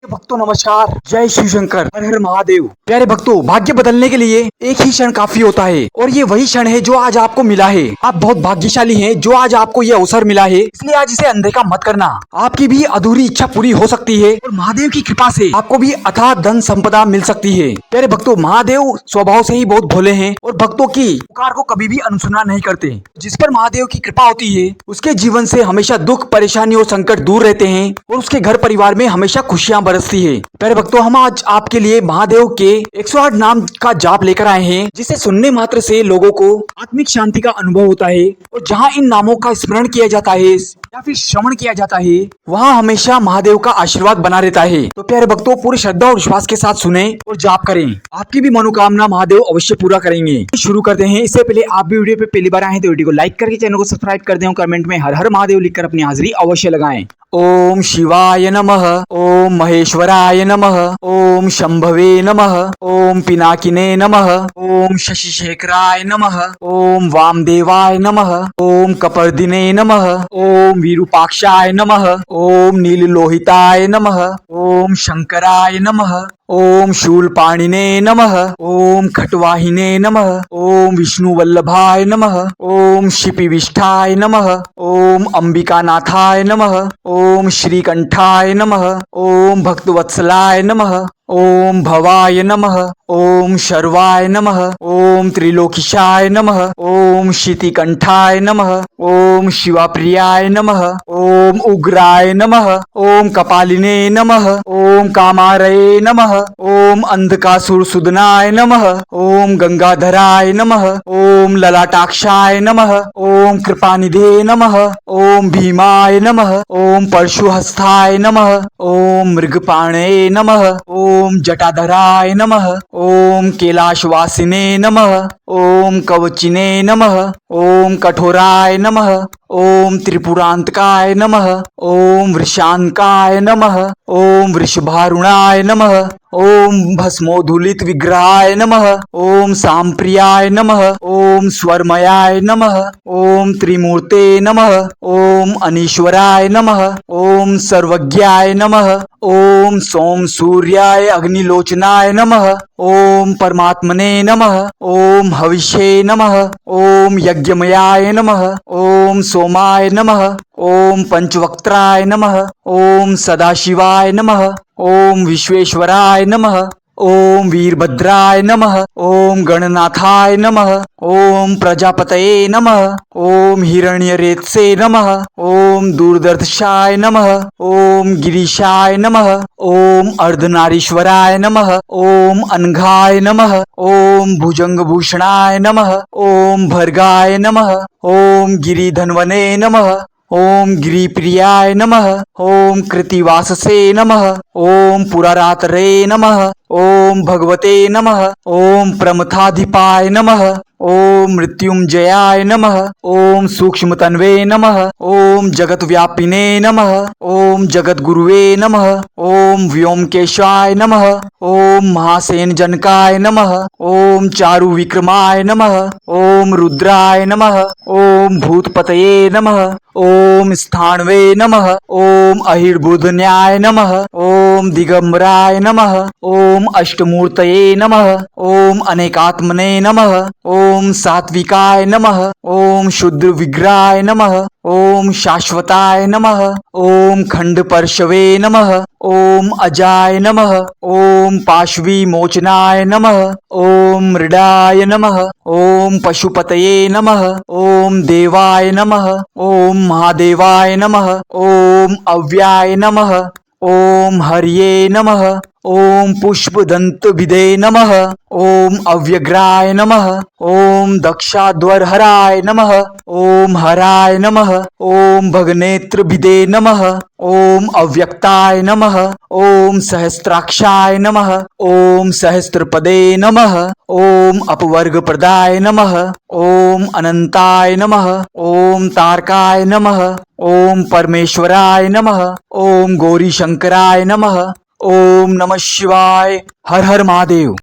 भक्तों नमस्कार, जय शिव शंकर, हर हर महादेव। प्यारे भक्तों, भाग्य बदलने के लिए एक ही क्षण काफी होता है और ये वही क्षण है जो आज आपको मिला है। आप बहुत भाग्यशाली हैं जो आज आपको ये अवसर मिला है, इसलिए आज इसे अनदेखा मत करना। आपकी भी अधूरी इच्छा पूरी हो सकती है और महादेव की कृपा से आपको भी अथाह धन संपदा मिल सकती है। प्यारे भक्तों, महादेव स्वभाव से ही बहुत भोले हैं और भक्तों की पुकार को कभी भी अनसुना नहीं करते। जिस पर महादेव की कृपा होती है उसके जीवन से हमेशा दुख, परेशानी और संकट दूर रहते हैं और उसके घर परिवार में हमेशा खुशियां बरसती है। प्यारे भक्तों, हम आज आपके लिए महादेव के 108 नाम का जाप लेकर आए हैं, जिसे सुनने मात्र से लोगों को आत्मिक शांति का अनुभव होता है। और जहां इन नामों का स्मरण किया जाता है या फिर श्रवण किया जाता है, वहां हमेशा महादेव का आशीर्वाद बना रहता है। तो प्यारे भक्तों, पूरी श्रद्धा और विश्वास के साथ सुने और जाप करें, आपकी भी मनोकामना महादेव अवश्य पूरा करेंगे। शुरू करते हैं। इससे पहले आप भी वीडियो पे पहली बार आए तो वीडियो को लाइक करके चैनल को सब्सक्राइब कर दें और कमेंट में हर हर महादेव लिखकर अपनी हाजिरी अवश्य लगाएं। ओम शिवाय नमः, ओम महेश्वराय नमः, ओम शंभवे नमः, ओम पिनाकिने नमः, ओम शशिशेखराय नमः, ओम वामदेवाय नमः, ओम कपर्दिने नमः, ओम विरूपाक्षाय नमः, ओम नीललोहिताय नमः, ओम शंकराय नमः, ओम शूलपाणिने नमः, ओम खट्वाहिने नमः, ओम विष्णुवल्लभाय नमः, ओम शिपिविष्ठाय नमः, ओम अंबिकानाथाय नमः, ओम श्रीकंठाय नमः, ओम भक्तवत्सलाय नमः, ओम भवाय नमः, ओम शर्वाय नमः, ओम त्रिलोकीशाय नमः, ओम शितिकंठाय नमः, ओम शिवाप्रियाय नमः, ओम उग्राय नमः, ओम कपालिने नमः, ओम कामारये नमः, ओम अंधकासुरसुदनाय नमः, ओम गंगाधराय नमः, ओम ललाटाक्षाय नमः, ओम कृपानिधे नमः, ओम भीमाय नमः, ओम परशुहस्ताय नमः, ओम मृगपाणे नमः, ओम जटाधराय नमः, ओम कैलाशवासिने नमः, ओम कवचिने नमः, ओम कठोराय नमः, ओम त्रिपुरांतकाय नमः, ओम वृषांकाय नमः, ओम वृषभारुणाय नमः, ओम भस्मोधुलित विग्रहाय नमः, ओम सांप्रियाय नमः, ओम स्वरमयाय नमः, ओम त्रिमूर्ते नमः, ओम अनीश्वराय नमः, ओम सर्वज्ञाय नमः, ओम सोम सूर्याय अग्निलोचनाय नमः, ओम परमात्मने नमः, ओम हविषे नमः, ओम यज्ञमयाय नमः, ओम सोमाय नमः, ओम पंचवक्त्राय नमः, ओम सदाशिवाय नमः, ओम विश्वेश्वराय नमः, ओम वीरभद्राय नमः, ओम गणनाथाय नमः, ओम प्रजापतये नमः, ओम हिरण्यरेतसे नमः, ओम दूरदर्शाय नमः, ओम गिरीशाय नमः, ओम अर्धनारीश्वराय नमः, ओम अनघाय नमः, ओम भुजंगभूषणाय नमः, ओम भर्गाय नमः, ओम गिरिधन्वने नमः, ओम गिरिप्रियाय नमः, ओम कृतिवाससे नमः, ओम पुरारातरे नमः, ओम भगवते नमः, ओम प्रमथाधिपाय नमः, ओम मृत्युंजयाय नमः, ओम सूक्ष्मतन्वे नमः, ओम जगतव्यापिने नमः, ओम जगद्गुरुवे नमः, ओम व्योमकेशाय नमः, ओम महासेनजनकाय नमः, ओम चारुविक्रमाय नमः, ओम रुद्राय नमः, ओम भूतपतये नमः, ओम स्थाणवे नमः, ओम अहिर्बुधन्याय नमः, ओम दिगंबराय नमः, ओम अष्टमूर्तये नमः, ओम अनेकात्मने नमः, ओम सात्विकाय नमः, ओम शुद्ध विग्रहाय नमः, ओम शाश्वताय नमः, ओम खंडपर्शवे नमः, ओम अजाय नमः, ओम पाशवी मोचनाय नमः, ओम मृडाय नमः, ओम पशुपतये नमः, ओम देवाय नमः, ओम महादेवाय नमः, ओम अव्याय नमः, ओम हर्ये नमः, ओम पुष्पदंतभिदे नमः, ओम अव्यग्राय नमः, ओम दक्षाध्वरहराय नमः, ओम हराय नमः, ओम भगनेत्रभिदे नमः, ओम अव्यक्ताय नमः, ओम सहस्त्राक्षाय नमः, ओम सहस्त्रपदे नमः, ओम अपवर्गप्रदाय नमः, ओम अनंताय नमः, ओम तारकाय नमः, ओम परमेश्वराय नमः, ओम गौरीशंकराय नमः, ओम नमः शिवाय। हर हर महादेव।